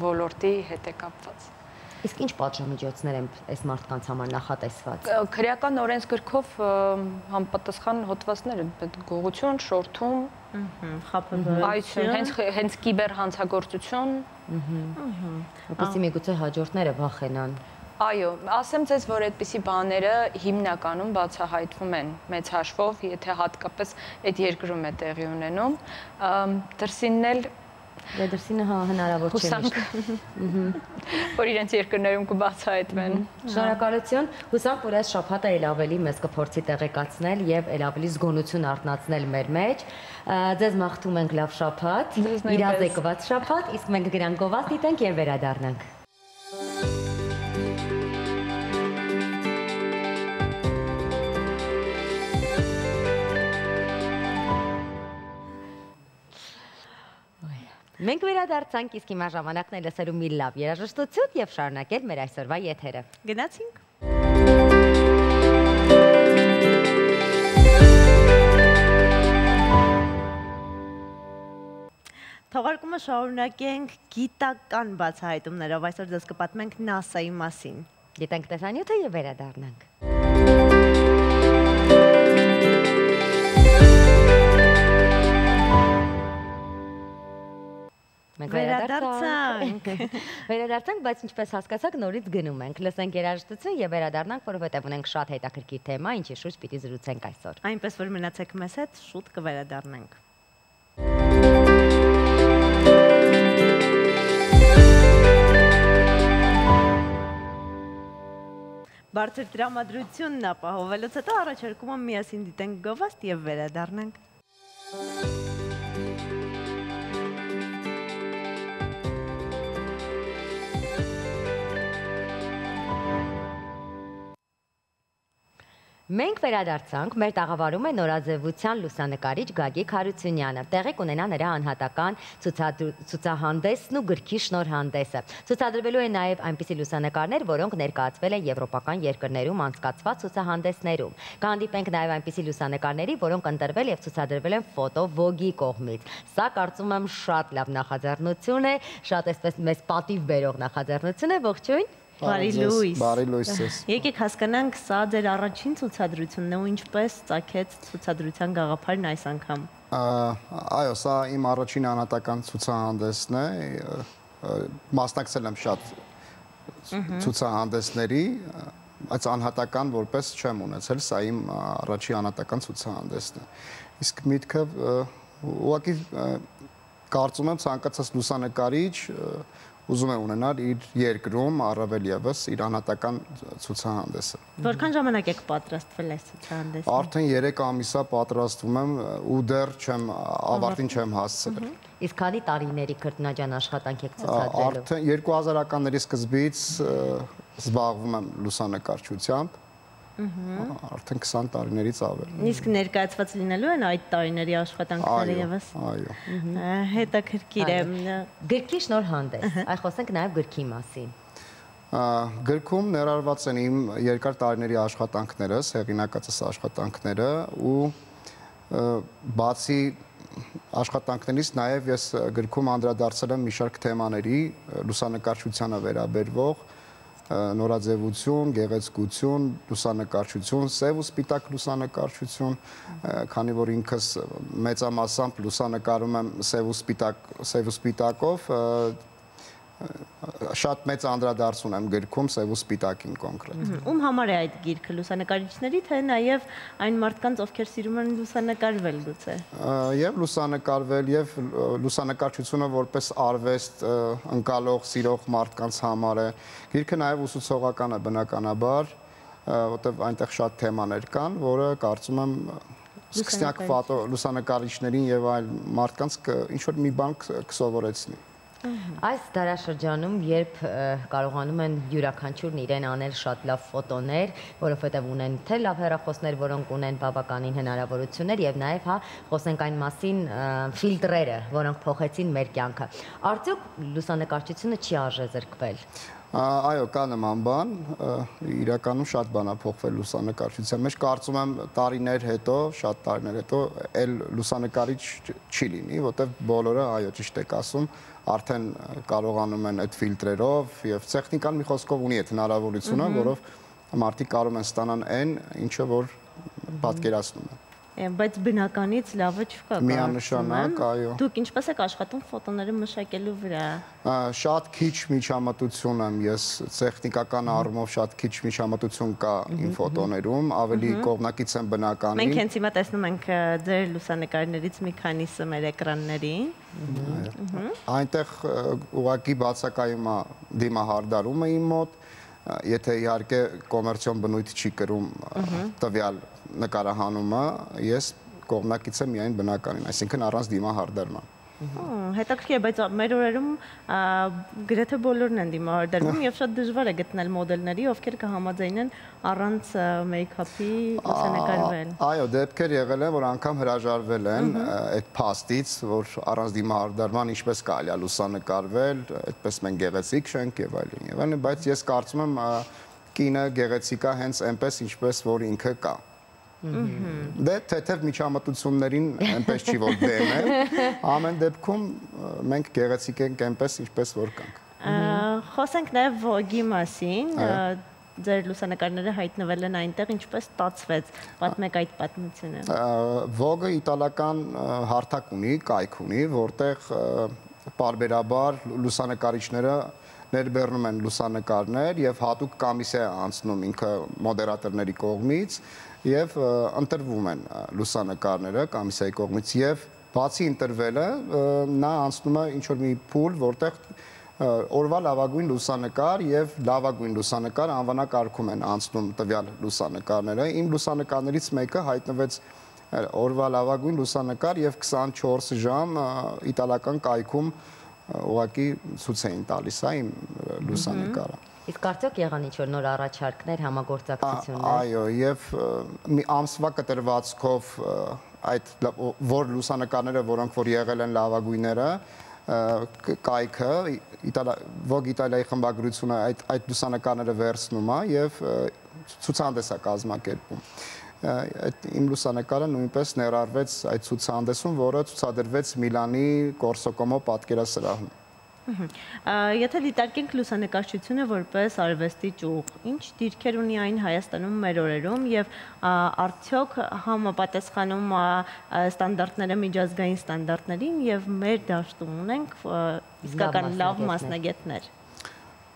ոլորտի հետ է կապված։ Իսկ ինչ պատժամիջոցներ են այս մարդկանց համար նախատեսված։ Քրեական օրենսգրքով համապատասխան հոդվածներ են, գողություն, շորթում, խաբեբայություն, հենց կիբեր հանցագործություն, որպեսզի միգուցե հաջորդները վախենան։ Այո, ասեմ ձեզ, որ այդպիսի բաները հիմնականում բացահայտվում են մեծ հաշվով, եթե հատկապես այդ երկրում է տեղի ունենում, դրսինն էլ Դրսինը հնարավոր չէ միշտ, որ իրենց երկրներում կբացահայտվեն։ Շնորհակալություն, հուսանք, որ այս շաբաթը էլ ավելի մեզ կփորձի տեղեկացնել եւ էլ ավելի զգոնություն արտնացնել մեր մեջ։ Ձեզ մաղթում ենք լավ շաբաթ, իրազեկված շաբաթ, իսկ մենք գրանք գովազ դիտենք եւ վերադառնանք։ Մենք վերադարձանք, իսկ հիմա ժամանակն է լսելու մի լավ երաժշտություն եւ շարունակել մեր այսօրվա եթերը։ Գնացինք։ Թողարկումը շարունակենք գիտական բացահայտումներով, այսօր ձեզ կպատմենք NASA-ի մասին։ Դիտենք տեսանյութը եւ վերադառնանք։ Վերադարձանք, բայց ինչպես հասկացաք, նորից գնում ենք, լսենք երաժշտություն եւ վերադառնանք, որովհետեւ ունենք շատ հետաքրքիր թեմա, ինչի շուրջ պիտի զրուցենք այսօր։ Այնպես որ մնացեք մեզ հետ, շուտ կվերադառնանք։ Բարձր տրամադրությունն ապահովելուց հետո առաջարկում եմ միասին դիտենք գովազդ եւ վերադառնանք։ Մենք վերադարձանք, մեր տաղավարում է նորաձևության լուսանկարիչ Գագիկ Հարությունյանը։ Տեղի կունենա նրա անհատական ցուցահանդեսն ու գրքի շնորհանդեսը։ Ցուցադրվելու են նաև այնպիսի լուսանկարներ, որոնք ներկայացվել են եվրոպական երկրներում անցկացված ցուցահանդեսներում։ Կհանդիպենք նաև այնպիսի լուսանկարների, որոնք ընտրվել եւ ցուցադրվել են Photo Vogue-ի կողմից։ Սա կարծում եմ շատ լավ նախաձեռնություն է, շատ այսպես մեզ պատիվ բերող նախաձեռնություն է, ողջույն։ Բարի լույս։ Բարի լույս ես։ Եկեք հասկանանք, սա ձեր առաջին ցուցադրությունն է ու ինչպես ծագեց ցուցադրության գաղափարն այս անգամ։ Այո, սա իմ առաջին անհատական ցուցահանդեսն է։ Մասնակցել եմ շատ ցուցահանդեսների, բայց անհատական որպես չեմ ունեցել, սա իմ առաջին անհատական ցուցահանդեսն է։ Իսկ միտքը ուղղակի կարծում եմ ցանկացած լուսանկարիչ ուզում է ունենալ իր երկրում առավել եւս իր անհատական ցուցահանդեսը։ Որքան ժամանակ եք պատրաստվել այս ցուցահանդեսին։ Արդեն 3 ամիս է պատրաստվում եմ ու դեռ ավարտին չեմ հասցրել։ Իսկ քանի տարիների քրտնաջան աշխատանք եք ցուցադրելու։ Արդեն 2000-ականների սկզբից զբաղվում եմ լուսանկարչությամբ։ Արդեն 20 տարիներից ավել։ Իսկ ներկայացված լինելու են այդ տարիների աշխատանքները եւս։ Այո։ Հետաքրքիր է։ Գրքի շնորհանդես։ Այ խոսենք նաև գրքի մասին։ Գրքում ներառված են իմ երկար տարիների աշխատանքներս, հեղինակածս աշխատանքները ու բացի աշխատանքներից նաև ես գրքում անդրադարձել եմ մի շարք թեմաների լուսանկարչությանը վերաբերվող նորաձևություն, գեղեցկություն, լուսանկարչություն, սև ու սպիտակ լուսանկարչություն, քանի որ ինքս մեծամասամբ լուսանկարում եմ սև ու սպիտակով, շատ մեծ անդրադարձ ունեմ գրքում սև ու սպիտակին կոնկրետ։ Ում համար է այդ գիրքը, լուսանկարիչների, թե նաև այն մարդկանց, ովքեր սիրում են լուսանկարվել գուցե։ Եվ լուսանկարվել, եւ լուսանկարչությունը որպես արվեստ ընկալող, սիրող մարդկանց համար է։ Գիրքը նաև ուսուցողական է բնականաբար, որտեղ այնտեղ շատ թեմաներ կան, որը կարծում եմ սկսնակ լուսանկարիչներին եւ այլ մարդկանց ինչ որ մի բան կսովորեցնի։ Այս դարաշրջանում, երբ կարողանում են յուրաքանչյուրն իրեն անել շատ լավ ֆոտոներ, որովհետև ունեն թե լավ հեռախոսներ, որոնք ունեն բավականին հնարավորություններ, եւ նաեւ խոսենք այն մասին ֆիլտրերը, որոնք փոխեցին մեր կյանքը։ Արդյոք լուսանկարչությունը չի արժեզրկվել։ Այո, կա նման բան, իրականում շատ բան է փոխվել լուսանկարչության մեջ, կարծում եմ տարիներ հետո, շատ տարիներ հետո այլ լուսանկարիչ չի լինի, որտեղ բոլորը, այո, ճիշտ եք ասում, արդեն կարողանում են այդ ֆիլտրերով եւ տեխնիկան մի խոսքով ունի այդ հնարավորությունը, որով մարդիկ կարող են ստանան այն, ինչը որ պատկերացնում են։ Բայց բնականից լավը չկա։ Միանշանակ, այո։ Դուք ինչպես եք աշխատում ֆոտոները մշակելու վրա։ Շատ քիչ միջամտություն եմ ես, տեխնիկական առումով շատ քիչ միջամտություն կա իմ ֆոտոներում, ավելի կողմնակից եմ բնականին։ Մենք հենց հիմա տեսնում ենք ձեր լուսանկարներից մի քանիսը մեր էկրաններին։ Այնտեղ ուղղակի բացակայում է դիմահարդարումը իմ մոտ, եթե իհարկե կոմերցիոն բնույթ չի կրում տվյալ նկարահանումը, ես կողմնակից եմ միայն բնականին, այսինքն առանց դիմահարդարման։ Հետաքրքիր է, բայց մեր օրերում գրեթե բոլորն են դիմահարդարվում եւ շատ դժվար է գտնել մոդելների, ովքեր կհամաձայնեն առանց մեյքափի լուսանկարվել։ Այո, դեպքեր եղել են, որ անգամ հրաժարվել են այդ փաստից, որ առանց դիմահարդարման ինչպես կարելի է լուսանկարվել, այդպես մենք գեղեցիկ չենք եւ այլն, բայց ես կարծում եմ կինը գեղեցիկ է հենց այնպես ինչպես որ ինքը կա։ Դե թեթև միջամտություններին այնպես չի որ դեմ է, ամեն դեպքում մենք գեղեցիկ ենք այնպես ինչպես որ կանք։ Խոսենք նաև Vogue-ի մասին, ձեր լուսանկարները հայտնվել են այնտեղ, ինչպես ստացվեց, պատմեք այդ պատմությունը։ Vogue-ը իտալական հարթակ ունի, կայք ունի, որտեղ պարբերաբար լուսանկարիչները ներբեռնում են լուսանկարներ եւ հատուկ կոմիսիա է անցնում ինքը մոդերատորների կողմից եւ ընտրվում են լուսանկարները կոմիսիայի կողմից եւ բացի ընտրվելը նա անցնում է ինչ որ մի փուլ, որտեղ օրվա լավագույն լուսանկար եւ լավագույն լուսանկար անվանակարգում են անցնում տվյալ լուսանկարները։ Իմ լուսանկարներից մեկը հայտնվեց օրվա լավագույն լուսանկար եւ 24 ժամ իտալական կայքում ուղղակի ցույց էին տալիս իմ լուսանկարը։ Իսկ արդյոք եղան ինչ-որ նոր առաջարկներ, համագործակցություններ։ Այո, եւ մի ամսվա կտրվածքով այդ որ լուսանկարները, որոնք որ եղել են լավագույնները, կայքը Vogue Իտալիայի խմբագրությունը այդ լուսանկարները վերցնում է եւ ցուցահանդես է կազմակերպում։ Իմ լուսանկարը նույնպես ներառվեց այդ ցուցահանդեսում, որը ցուցադրվեց Միլանի Կորսոկոմո պատկերասրահում։ Եթե դիտարկենք լուսանկարչությունը որպես արվեստի ճյուղ, ինչ դիրքեր ունի այն Հայաստանում մեր օրերում եւ արդյոք համապատասխանում ստանդարտները միջազգային ստանդարտներին եւ մեր դաշտում ունենք իսկական լավ մասնագետներ։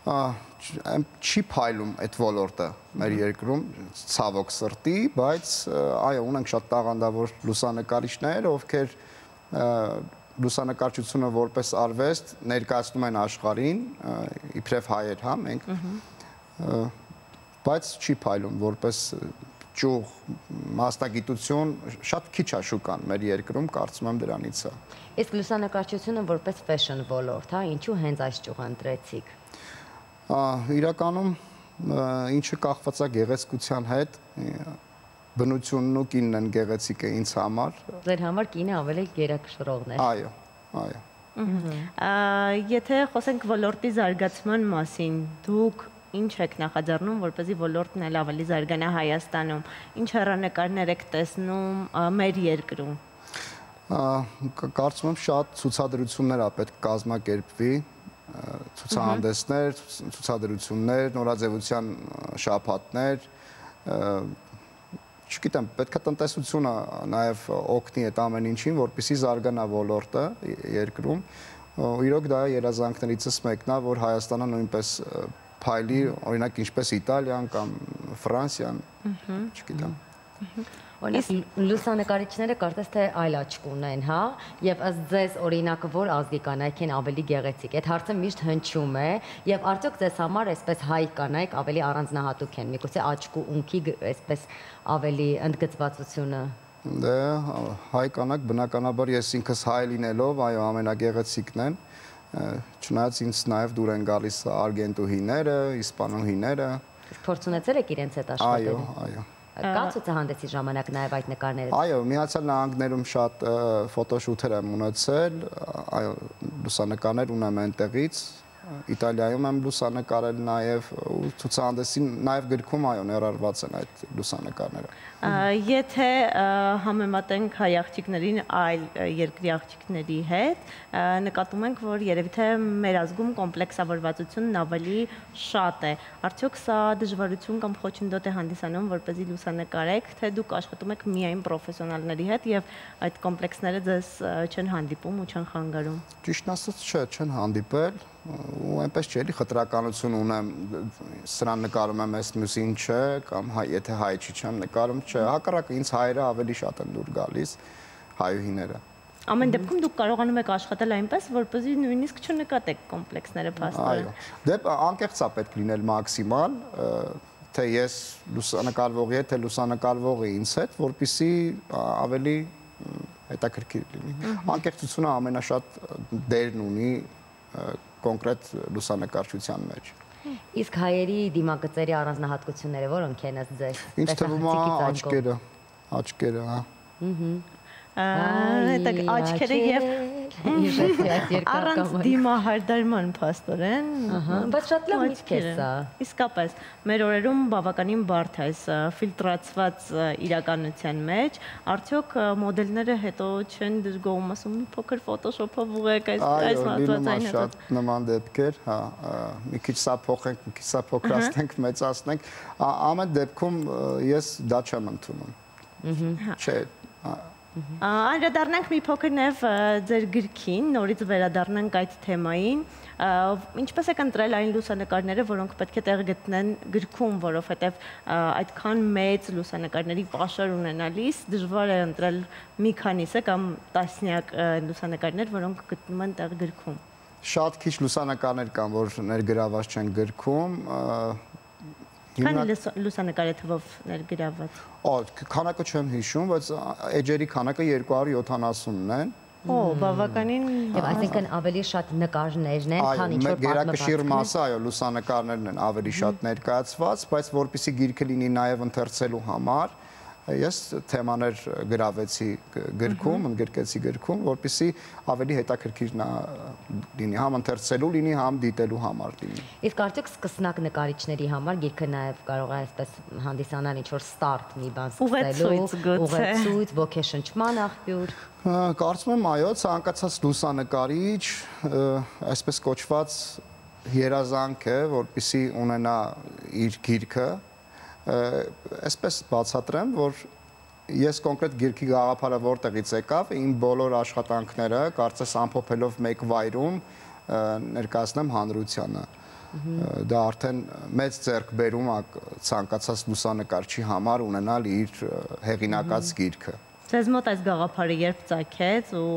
Չի փայլում այդ ոլորտը մեր երկրում ցավոք սրտի, բայց այո, ունենք շատ տաղանդավոր լուսանկարիչներ, ովքեր լուսանկարչությունը որպես արվեստ ներկայացնում են աշխարհին, իբրև հայեր, հա, մենք, բայց չի փայլում որպես ճյուղ մասնագիտություն, շատ քիչ է շուկան մեր երկրում, կարծում եմ դրանից է։ Իսկ լուսանկարչությունը որպես fashion ոլորտ, հա, ինչու հենց այս ճյուղը ընտրեցիք։ Իրականում ինչը կախված է գեղեցկության հետ, բնությունն ու կինն են գեղեցիկը ինձ համար։ Ձեր համար կինը ավելի գերակշռողն է։ Այո, այո։ Եթե խոսենք ոլորտի զարգացման մասին, դուք ինչ եք նախաձեռնում, որպեսզի ոլորտն էլ ավելի զարգանա Հայաստանում, ինչ հեռանկարներ եք տեսնում մեր երկրում։ Կարծում եմ շատ ցուցադրություններ է պետք կազմակերպվի, ցուցահանդեսներ, ցուցադրություններ, նորաձևության շաբաթներ, չգիտեմ, պետք է տնտեսությունը նաև օգնի այդ ամեն ինչին, որպեսզի զարգանա ոլորտը երկրում։ Իրոք դա երազանքներիցս մեկն է, որ Հայաստանը նույնպես փայլի, օրինակ ինչպես Իտալիան կամ Ֆրանսիան, չգիտեմ։ Օրինակ լուսանկարիչները կարծես թե այլ աչք ունեն, հա, եւ ըստ ձեզ օրինակը որ ազգի կանայք են ավելի գեղեցիկ։ Այդ հարցը միշտ հնչում է եւ արդյոք ձեզ համար այսպես հայ կանայք ավելի առանձնահատուկ են, միգուցե աչք ու ունքի այսպես ավելի ընդգծվածությունը։ Դե հայ կանայք բնականաբար ես ինքս հայ լինելով, այո, ամենագեղեցիկն են, չնայած ինձ նաև դուր են գալիս արգենտուհիները, իսպանուհիները։ Փորձ ունեցել եք իրենց հետ աշխատել։ Այո, այո։ Կա ցուցահանդեսի ժամանակ նաև այդ նկարները։ Այո, Միացյալ Նահանգներում շատ ֆոտոշութեր եմ ունեցել, այո, լուսանկարներ ունեմ այնտեղից, Իտալիայում եմ լուսանկարել նաև ցուցահանդեսին, նաև գրքում այո ներառված են այդ լուսանկարները։ Եթե համեմատենք հայ աղջիկներին այլ երկրի աղջիկների հետ, նկատում ենք, որ երևի թե մեր ազգում կոմպլեքսավորվածությունն ավելի շատ է։ Արդյոք սա դժվարություն կամ խոչընդոտ է հանդիսանում, որպեսզի լուսանկարեք, թե դուք աշխատում եք միայն պրոֆեսիոնալների հետ եւ այդ կոմպլեքսները ձեզ չեն հանդիպում ու չեն խանգարում։ Ճիշտ ասած, չէ, չեն հանդիպել ու այնպես չէ, էլի խտրականություն ունեմ, սրան նկարում եմ, այս մյուսին չէ, կամ եթե հայ չի չեմ նկարում, չէ, հակառակը ինձ հայերը ավելի շատ են դուր գալիս, հայուհիները։ Ամեն դեպքում դուք կարողանում եք աշխատել այնպես, որպեսզի նույնիսկ չնկատեք կոմպլեքսները փաստորեն։ Այո, դե անկեղծ է պետք լինել մաքսիմալ, թե ես լուսանկարվողի հետ, թե լուսանկարվողը ինձ հետ, որպեսզի ավելի հետաքրքիր լինի։ Անկեղծությունը ամենաշատ դերն ունի կոնկրետ լուսանկարչության մեջ։ Իսկ հայերի դիմագծերի առանձնահատկությունները որոնք են ըստ ձեզ։ Ինչ թվում է աչքերը, հա։ Այդ աչքերը եւ առանց դիմահարդարման փաստորեն, բայց շատ լավ միտք է սա։ Իսկապես, մեր օրերում բավականին բարդ է այս ֆիլտրացված իրականության մեջ, արդյոք մոդելները հետո չեն դժգոհում, ասում մի փոքր ֆոտոշոփով ուղեք այս հատվածային շատ նման դեպքեր, հա, մի քիչ սա փոխենք, մի քիչ սա փոքրացնենք, մեծացնենք, ամեն դեպքում ես դա չեմ ընդունում։ Չէ, Անդրադառնանք մի փոքր նաև ձեր գրքին, նորից վերադառնանք այդ թեմային, ինչպես եք ընտրել այն լուսանկարները, որոնք պետք է տեղ գտնեն գրքում, որովհետև այդքան մեծ լուսանկարների պաշար ունենալիս դժվար է ընտրել մի քանիսը կամ տասնյակ լուսանկարներ, որոնք գտնում են տեղ գրքում։ Շատ քիչ լուսանկարներ կան, որ ներգրաված չեն գրքում, Քանի լուսանկար է թվով ներգրաված։ Քանակը չեմ հիշում, բայց էջերի քանակը 270-ն են։ Բավականին։ Եվ այսինքն ավելի շատ նկարներն են, քան ինչ որ պատմվածքներ։ Գերակշիռ մասը, այո, լուսանկարներն են ավելի շատ ներկայացված, բայց որպեսզի գիրքը լինի նաև ընթերցելու համար, ես թեմաներ գրավեցի գրքում, ընդգրկեցի գրքում, որպեսզի ավելի հետաքրքիր լինի, համ ընթերցելու լինի, համ դիտելու համար լինի։ Իսկ արդյոք սկսնակ նկարիչների համար գիրքը նաև կարող է այսպես հանդիսանալ ինչ-որ ստարտ մի բան սկսելու, ուղեցույց, ոգեշնչման աղբյուր։ Կարծում եմ, այո, ցանկացած լուսանկարիչ, այսպես կոչված երազանք է, որպեսզի ունենա իր գիրքը, այսպես բացատրեմ, որ ես կոնկրետ գիրքի գաղափարը որտեղից եկավ, իմ բոլոր աշխատանքները կարծես ամփոփելով մեկ վայրում ներկայացնեմ հանրությանը։ Դա արդեն մեծ ձեռքբերում է ցանկացած լուսանկարչի համար ունենալ իր հեղինակած գիրքը։ Ձեզ մոտ այս գաղափարը երբ ծագեց ու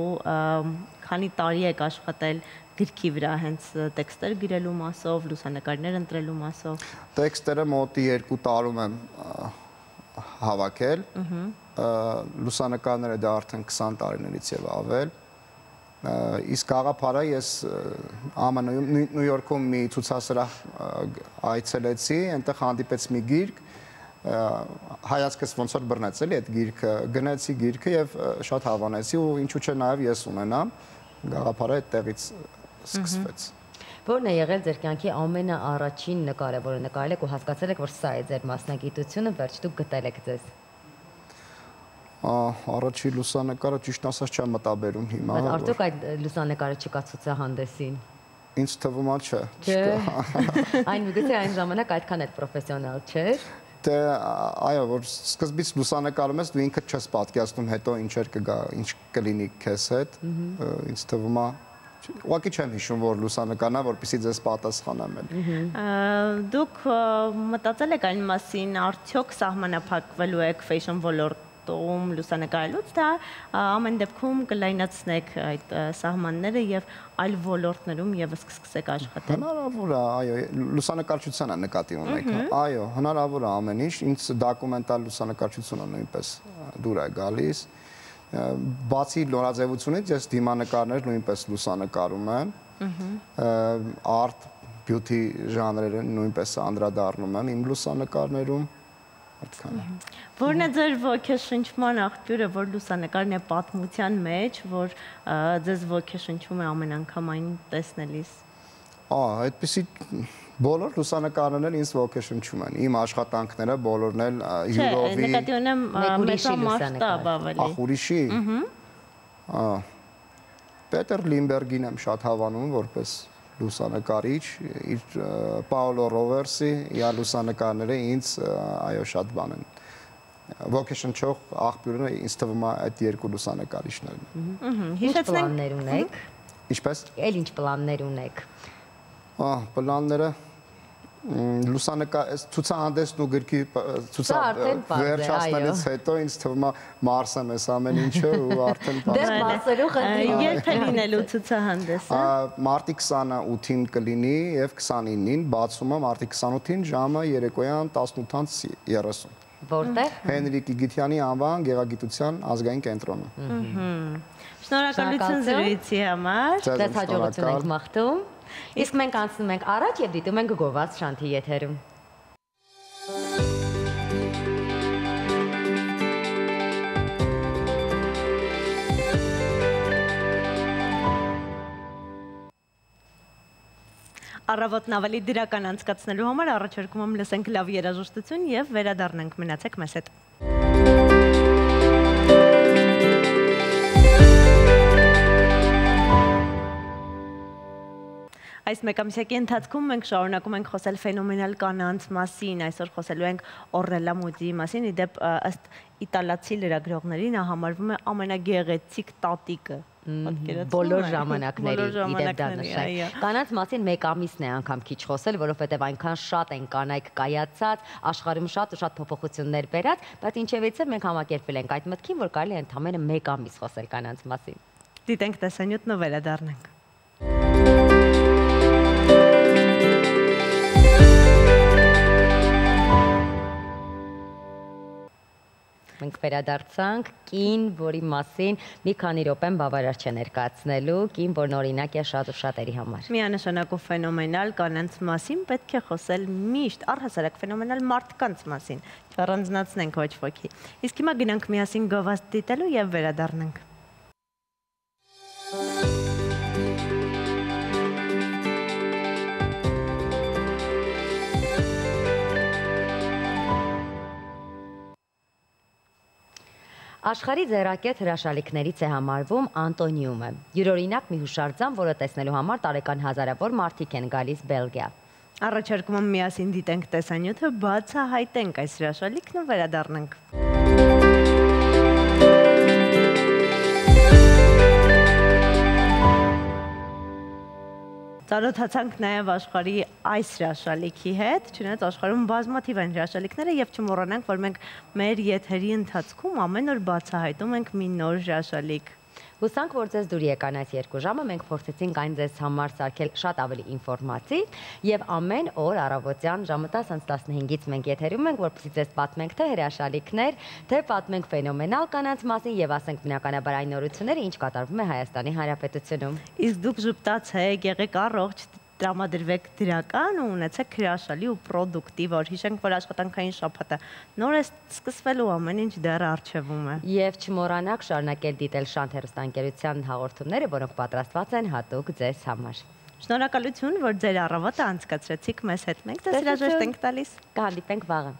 քանի տարի եք աշխատել գրքի վրա հենց տեքստեր գրելու մասով, լուսանկարներ ընտրելու մասով։ Տեքստերը մոտ 2 տարում եմ հավաքել։ Լուսանկարները դա արդեն 20 տարիներից եւ ավել։ Իսկ գաղափարը ես ԱՄՆ-ում Նյու Յորքում մի ցուցասրահ այցելեցի, այնտեղ հանդիպեց մի գիրք, հայացքս ոնց որ բռնեց էլի այդ գիրքը, գնացի գիրքը եւ շատ հավանեցի ու ինչու՞ չէ նաեւ ես ունենամ, գաղափարը այդտեղից սկսվեց։ Որն է եղել ձեր կյանքի ամենաառաջին նկարը, որը նկարել եք ու հասկացել եք, որ սա է ձեր մասնագիտությունը, վերջ դուք գտել եք ձեզ։ Առաջի լուսանկարը ճիշտ ասած չեմ մտաբերում հիմա։ Բայց արդյոք այդ լուսանկարը չկա ցուցահանդեսին։ Ինձ թվում է չէ։ Այն միգուցե այն ժամանակ այդքան էլ պրոֆեսիոնալ չէր։ Դե այո, որ սկզբից լուսանկարում ես, դու ինքդ չես պատկերացնում հետո ինչեր կգա, ինչ կլինի քեզ հետ։ Ինձ թվում է ուղղակի չեմ հիշում, որ լուսանկարն է, որպեսզի ձեզ պատասխանեմ էլ։ Դուք մտածել եք այն մասին, արդյոք սահմանափակվելու եք ֆեշն ոլորտում լուսանկարելուց, դա ամեն դեպքում կլայնացնեք այդ սահմանները եւ այլ ոլորտներում եւս կսկսեք աշխատել։ Հնարավոր է, այո, լուսանկարչությանը նկատի ունեք։ Այո, հնարավոր է ամեն ինչ, ինձ դոկումենտալ լուսանկարչությունը նույնպես դուր է գալիս։ Բացի նորաձևությունից ես դիմանկարներ նույնպես լուսանկարում եմ, արտ, բյութի ժանրերը նույնպես անդրադառնում եմ իմ լուսանկարներում, այդքան է։ Որն է ձեր ոգեշնչման աղբյուրը, որ լուսանկարն է պատմության մեջ, որ ձեզ ոգեշնչում է ամեն անգամ այն տեսնելիս։ Այդպիսի բոլոր լուսանկարներն էլ ինձ ոգեշնչում են։ Իմ աշխատանքները բոլորն էլ յուրովի։ Չէ, նկատի ունեմ մեծամասշտաբ ավելի։ Ուրիշի։ Պետեր Լիմբերգին եմ շատ հավանում որպես լուսանկարիչ, իր Պաոլո Ռովերսի իր լուսանկարները ինձ այո շատ բան են։ Ոգեշնչող աղբյուրը ինձ թվում է այդ երկու լուսանկարիչներն են։ Հիշեցնենք պլաններ ունեք։ Ինչպես։ Էլ ինչ պլաններ ունեք։ Պլանները լուսանկար ցուցահանդեսն ու գրքի վերջացնելուց հետո ինձ թվում է մարսեմ ես ամեն ինչը ու արդեն Դե մարսելու խնդիր երբ է լինելու ցուցահանդեսը։ Մարտի 28-ին կլինի եւ 29-ին բացումը մարտի 28-ին ժամը երեկոյան 18:30։ Որտեղ։ Հենրիկ Իգիթյանի անվան գեղագիտության ազգային կենտրոնում։ Շնորհակալություն զրույցի համար։ Ձեզ հաջողություն ենք մաղթում։ Իսկ մենք անցնում ենք առաջ եւ դիտում ենք Գովաց Շանթի եթերում։ Առավոտն ավելի դրական անցկացնելու համար առաջարկում եմ լսենք լավ երաժշտություն եւ վերադառնանք, մնացեք մեզ հետ։ Այս մեկամսյակի ընթացքում մենք շարունակում ենք խոսել ֆենոմենալ կանանց մասին, այսօր խոսելու ենք Օրելլա Մուդիի մասին, իդեպ ըստ իտալացի լրագրողների նա համարվում է ամենագեղեցիկ տատիկը։ Բոլոր ժամանակների իդեպ դա նշեք։ Կանանց մասին մեկ ամիսն է անգամ քիչ խոսել, որովհետև այնքան շատ են կանայք կայացած, աշխարհում շատ ու շատ փոփոխություններ բերած, բայց ինչևիցե մենք համակերպվել ենք այդ մտքին, որ կարելի է ընդամենը մեկ ամիս խոսել կանանց մասին։ Դիտենք տեսանյութն ու վերադառնանք։ Մենք վերադարձանք կին, որի մասին մի քանի րոպեն բավարար չէ ներկայացնելու, կին, որն օրինակ է շատ ու շատերի համար։ Միանշանակ ու ֆենոմենալ կանանց մասին պետք է խոսել միշտ, առհասարակ ֆենոմենալ մարդկանց մասին, չառանձնացնենք ոչ ոքի։ Իսկ հիմա գնանք միասին գովազդ դիտելու եւ վերադառնանք։ Աշխարհի ձեռակետ հրաշալիքներից է համարվում Անտոնիումը։ Յուրօրինակ մի հուշարձան, որը տեսնելու համար տարեկան հազարավոր մարդիկ են գալիս Բելգիա։ Առաջարկում եմ միասին դիտենք տեսանյութը, բացահայտենք այս հրաշալիքն ու վերադառնանք։ Ծանոթացանք նաև աշխարհի այս հրաշալիքի հետ, չնայած աշխարհում բազմաթիվ են հրաշալիքները եւ չմոռանանք, որ մենք մեր եթերի ընթացքում ամեն օր բացահայտում ենք մի նոր հրաշալիք։ Հուսանք, որ ձեզ դուր եկան այս 2 ժամը, մենք փորձեցինք այն ձեզ համար սարքել շատ ավելի ինֆորմացիվ եւ ամեն օր առավոտյան ժամը 10:15-ից մենք եթերում ենք, որպեսզի ձեզ պատմենք թե հրաշալիքներ, թե պատմենք ֆենոմենալ կանանց մասին եւ ասենք բնականաբար այն նորությունները, ինչ կատարվում է Հայաստանի Հանրապետությունում։ Իսկ դուք ժպտացեք, եղեք առողջ, տրամադրվեք դրական ու ունեցեք հրաշալի ու պրոդուկտիվ օր։ Հիշենք, որ աշխատանքային շաբաթը նոր է սկսվելու, ամեն ինչ դեռ առջևում է։ Եվ չմոռանաք շարունակել դիտել Շանթ հեռուստաընկերության հաղորդումները, որոնք պատրաստված են հատուկ ձեզ համար։ Շնորհակալություն, որ ձեր առավոտը անցկացրեցիք մեզ հետ։ Մենք ձեզ հրաժեշտ ենք տալիս։ Կհանդիպենք վաղը։